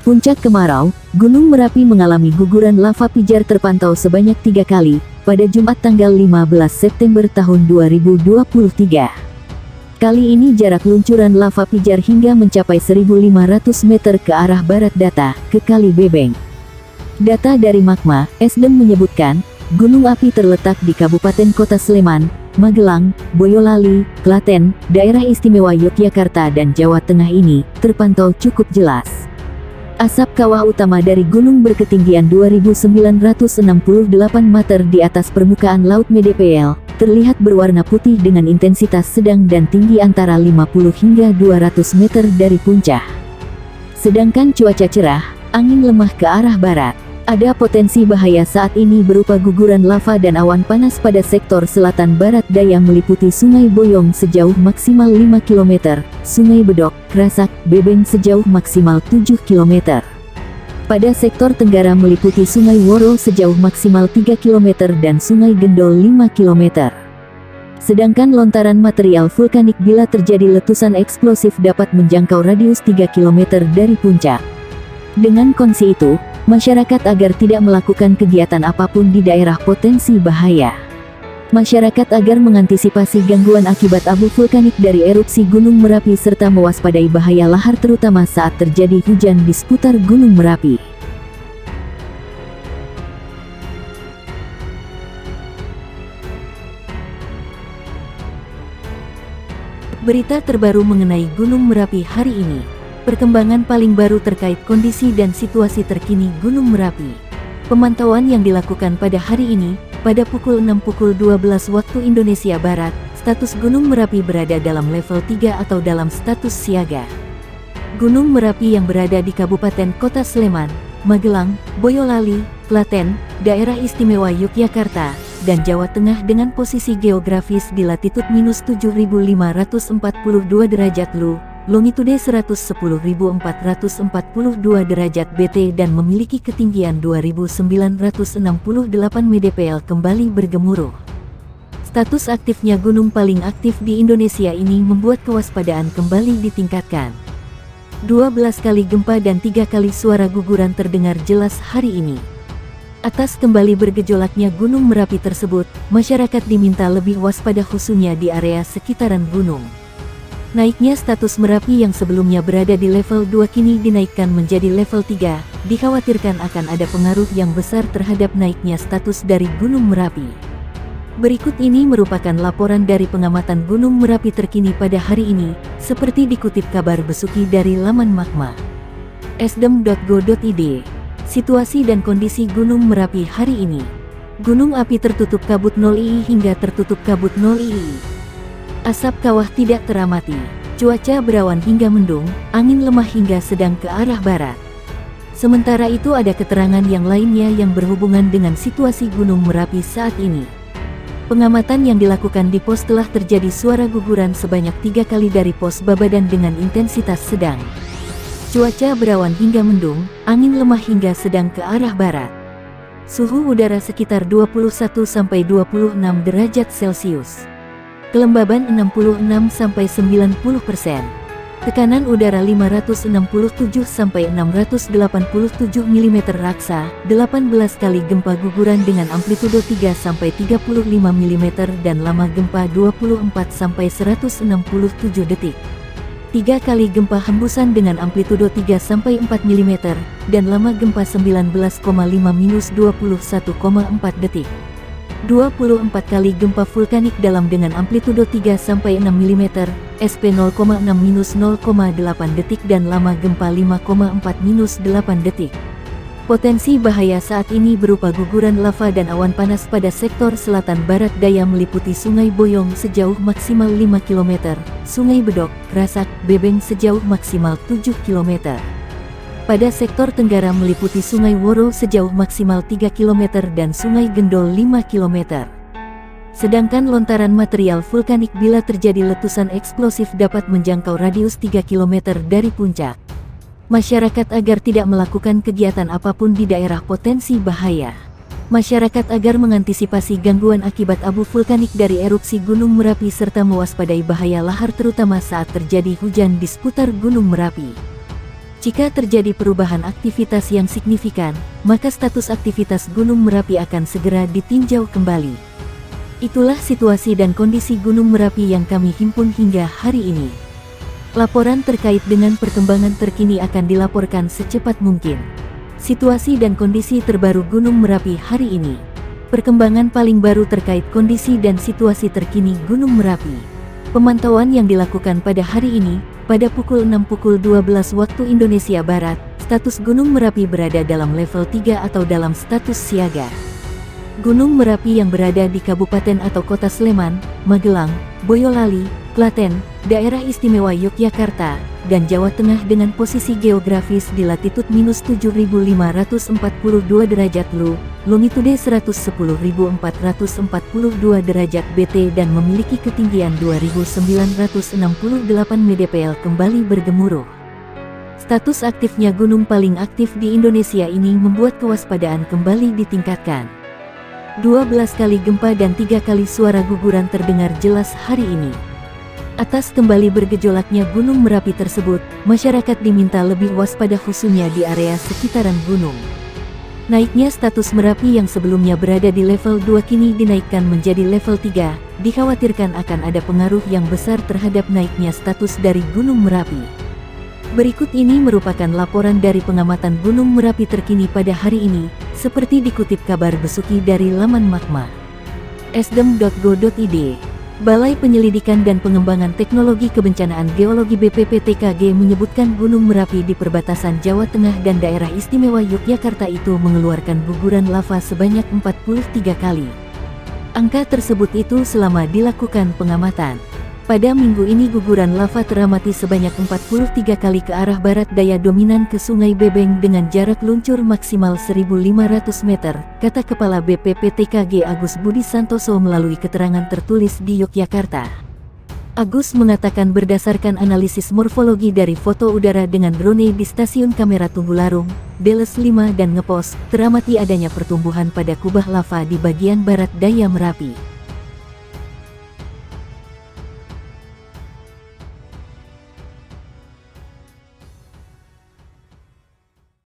Puncak kemarau, Gunung Merapi mengalami guguran lava pijar terpantau sebanyak 3 kali, pada Jumat tanggal 15 September tahun 2023. Kali ini jarak luncuran lava pijar hingga mencapai 1.500 meter ke arah barat data, ke Kali Bebeng. Data dari Magma, Esdem menyebutkan, gunung api terletak di Kabupaten Kota Sleman, Magelang, Boyolali, Klaten, Daerah Istimewa Yogyakarta dan Jawa Tengah ini, terpantau cukup jelas. Asap kawah utama dari gunung berketinggian 2.968 meter di atas permukaan laut Medepel, terlihat berwarna putih dengan intensitas sedang dan tinggi antara 50 hingga 200 meter dari puncak. Sedangkan cuaca cerah, angin lemah ke arah barat. Ada potensi bahaya saat ini berupa guguran lava dan awan panas pada sektor selatan barat daya meliputi Sungai Boyong sejauh maksimal 5 km, Sungai Bedok, Krasak, Bebeng sejauh maksimal 7 km. Pada sektor tenggara meliputi Sungai Woro sejauh maksimal 3 km dan Sungai Gendol 5 km. Sedangkan lontaran material vulkanik bila terjadi letusan eksplosif dapat menjangkau radius 3 km dari puncak. Dengan kondisi itu, masyarakat agar tidak melakukan kegiatan apapun di daerah potensi bahaya. Masyarakat agar mengantisipasi gangguan akibat abu vulkanik dari erupsi Gunung Merapi serta mewaspadai bahaya lahar terutama saat terjadi hujan di seputar Gunung Merapi. Berita terbaru mengenai Gunung Merapi hari ini. Perkembangan paling baru terkait kondisi dan situasi terkini Gunung Merapi. Pemantauan yang dilakukan pada hari ini, pada pukul 6:12 waktu Indonesia Barat, status Gunung Merapi berada dalam level 3 atau dalam status siaga. Gunung Merapi yang berada di Kabupaten Kota Sleman, Magelang, Boyolali, Klaten, Daerah Istimewa Yogyakarta, dan Jawa Tengah dengan posisi geografis di latitud -7.542 derajat Lu, longitude 110.442 derajat BT dan memiliki ketinggian 2.968 mdpl kembali bergemuruh. Status aktifnya gunung paling aktif di Indonesia ini membuat kewaspadaan kembali ditingkatkan. 12 kali gempa dan 3 kali suara guguran terdengar jelas hari ini. Atas kembali bergejolaknya Gunung Merapi tersebut, masyarakat diminta lebih waspada khususnya di area sekitaran gunung. Naiknya status Merapi yang sebelumnya berada di level 2 kini dinaikkan menjadi level 3, dikhawatirkan akan ada pengaruh yang besar terhadap naiknya status dari Gunung Merapi. Berikut ini merupakan laporan dari pengamatan Gunung Merapi terkini pada hari ini, seperti dikutip kabar Besuki dari laman Magma. Esdem.go.id. Situasi dan kondisi Gunung Merapi hari ini. Gunung api tertutup kabut 0 II hingga tertutup kabut 0 II. Asap kawah tidak teramati, cuaca berawan hingga mendung, angin lemah hingga sedang ke arah barat. Sementara itu ada keterangan yang lainnya yang berhubungan dengan situasi Gunung Merapi saat ini. Pengamatan yang dilakukan di pos telah terjadi suara guguran sebanyak 3 kali dari pos Babadan dengan intensitas sedang. Cuaca berawan hingga mendung, angin lemah hingga sedang ke arah barat. Suhu udara sekitar 21-26 derajat Celcius. Kelembaban 66-90%. Tekanan udara 567-687 mm raksa, 18 kali gempa guguran dengan amplitudo 3-35 mm dan lama gempa 24-167 detik. 3 kali gempa hembusan dengan amplitudo 3-4 mm dan lama gempa 19,5-21,4 detik. 24 kali gempa vulkanik dalam dengan amplitudo 3-6 mm, SP 0,6-0,8 detik dan lama gempa 5,4-8 detik. Potensi bahaya saat ini berupa guguran lava dan awan panas pada sektor selatan barat daya meliputi Sungai Boyong sejauh maksimal 5 km, Sungai Bedok, Krasak, Bebeng sejauh maksimal 7 km. Pada sektor tenggara meliputi Sungai Woro sejauh maksimal 3 km dan Sungai Gendol 5 km. Sedangkan lontaran material vulkanik bila terjadi letusan eksplosif dapat menjangkau radius 3 km dari puncak. Masyarakat agar tidak melakukan kegiatan apapun di daerah potensi bahaya. Masyarakat agar mengantisipasi gangguan akibat abu vulkanik dari erupsi Gunung Merapi serta mewaspadai bahaya lahar terutama saat terjadi hujan di seputar Gunung Merapi. Jika terjadi perubahan aktivitas yang signifikan, maka status aktivitas Gunung Merapi akan segera ditinjau kembali. Itulah situasi dan kondisi Gunung Merapi yang kami himpun hingga hari ini. Laporan terkait dengan perkembangan terkini akan dilaporkan secepat mungkin. Situasi dan kondisi terbaru Gunung Merapi hari ini. Perkembangan paling baru terkait kondisi dan situasi terkini Gunung Merapi. Pemantauan yang dilakukan pada hari ini, pada pukul 6.12 waktu Indonesia Barat, status Gunung Merapi berada dalam level 3 atau dalam status siaga. Gunung Merapi yang berada di Kabupaten atau Kota Sleman, Magelang, Boyolali, Klaten, Daerah Istimewa Yogyakarta, dan Jawa Tengah dengan posisi geografis di latitud minus 7.542 derajat Lu, longitude 110.442 derajat BT dan memiliki ketinggian 2.968 mdpl kembali bergemuruh. Status aktifnya gunung paling aktif di Indonesia ini membuat kewaspadaan kembali ditingkatkan. 12 kali gempa dan 3 kali suara guguran terdengar jelas hari ini. Atas kembali bergejolaknya Gunung Merapi tersebut, masyarakat diminta lebih waspada khususnya di area sekitaran gunung. Naiknya status Merapi yang sebelumnya berada di level 2 kini dinaikkan menjadi level 3, dikhawatirkan akan ada pengaruh yang besar terhadap naiknya status dari Gunung Merapi. Berikut ini merupakan laporan dari pengamatan Gunung Merapi terkini pada hari ini, seperti dikutip kabar Besuki dari laman Magma. Esdem.go.id. Balai Penyelidikan dan Pengembangan Teknologi Kebencanaan Geologi BPPTKG menyebutkan Gunung Merapi di perbatasan Jawa Tengah dan Daerah Istimewa Yogyakarta itu mengeluarkan guguran lava sebanyak 43 kali. Angka tersebut itu selama dilakukan pengamatan. Pada minggu ini guguran lava teramati sebanyak 43 kali ke arah barat daya dominan ke Sungai Bebeng dengan jarak luncur maksimal 1.500 meter, kata Kepala BPPTKG Agus Budi Santoso melalui keterangan tertulis di Yogyakarta. Agus mengatakan berdasarkan analisis morfologi dari foto udara dengan drone di stasiun kamera Tunggularung, Deles 5 dan Ngepos, teramati adanya pertumbuhan pada kubah lava di bagian barat daya Merapi.